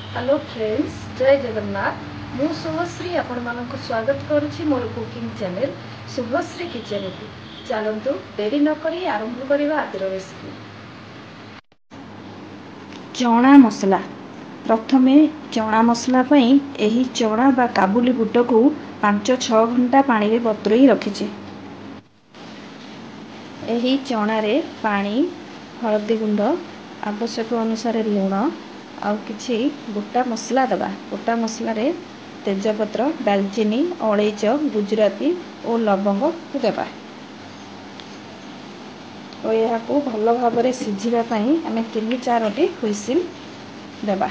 Hello friends, जय जगन्नाथ। मु शुभश्री आपण मानक स्वागत करुछि मोर कुकिंग चैनल शुभश्री किचन को। चलतु देरी न करी आरंभ करबा आजिर रेसिपी। चना मसला। प्रथमे चना मसला पई एही चना बा काबुली बुट को 5-6 घंटा पानी रे बतुरई रखिछि। एही चना रे पानी, हळदी गुंड, आवश्यक अनुसार लूण आउ किछि गोटा मसला दबा। गोटा मसला रे तेजपत्र, दालचीनी, अलैच, गुजराती और लवंग को देबा। और यह को भल भाव में सिझिबा पई हमें 3-4 हुइसिल देबा।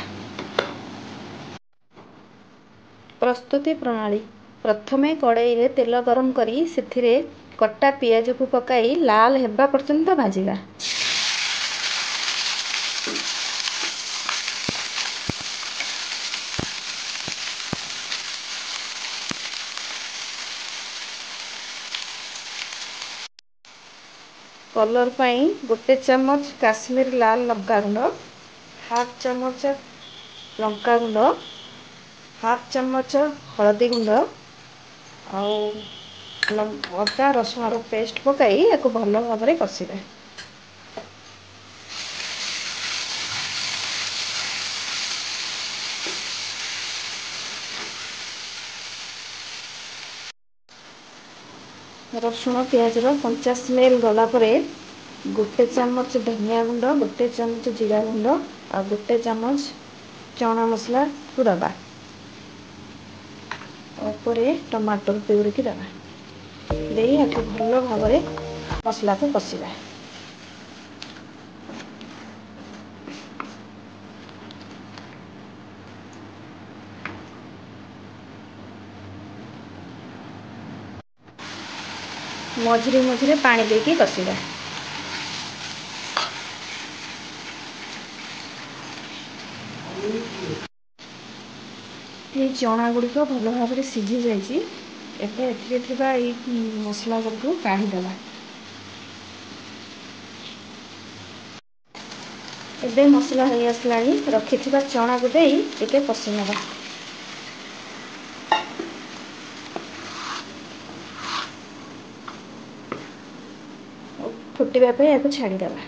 प्रस्तुति प्रणाली। प्रथमे कड़ाई रे तेल गरम करी सेथिरे कट्टा पियाज को पकाई लाल हेबा पर्यंत भाजिबा। कलर पाई 1 चम्मच काश्मीर लाल लंका गुंड, 1/2 चम्मच लंका गुंड, 1/2 चम्मच हळदी गुंड और अदा रसुण पेस्ट पकाई याको भल भाव में कषिबे। रसुण प्याज कंचा स्मेल गला परे 1 चम्मच धनिया गुंड, 1 चम्मच जीरा गुंड और 1 चम्मच चना मसला को दबा। और टमाटर प्यूरी की दबा दे याको भल भाव में मसला को कषिबा। मझिरे मझिरे पानी देके कषिबा। ये चना गुड़िक भल भाव में सिझी जाइए। मसला को काढ़ीदेवा। एबे मसला हो आसला रखि चना को दे टिके कषि नेबा। फुटिबा पे याको छाड़ीदेवा।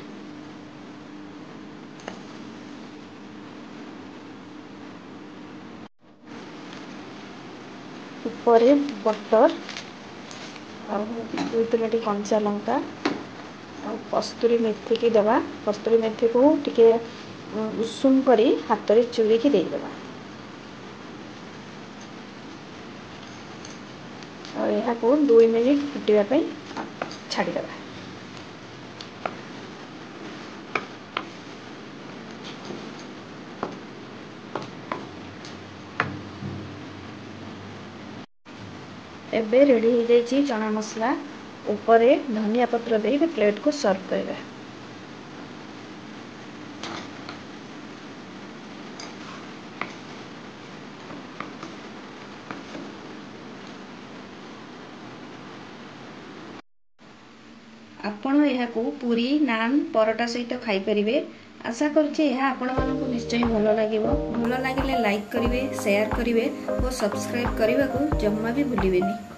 ऊपर बटर और 2-3 कंचा लंका और कस्तूरी मेथी की दबा। कस्तूरी मेथी को टिके उषुम करी हाथ रे चुरी की दे देबा। और यह को 2 मिनिट फुटिबा पे छाड़ी देबा। एबे रेडी हो जाइए चना मसला। ऊपर धनिया पत्र दे प्लेट को सर्व करेगा। आपण यह को पूरी नान परोटा सहित खाई परिबे। आशा करछि यह आपण मानक निश्चय भल लागिबो। भल लागिले लाइक करिवे, शेयर करिवे और सब्सक्राइब करने को जम्मा भी भूलिबेनी।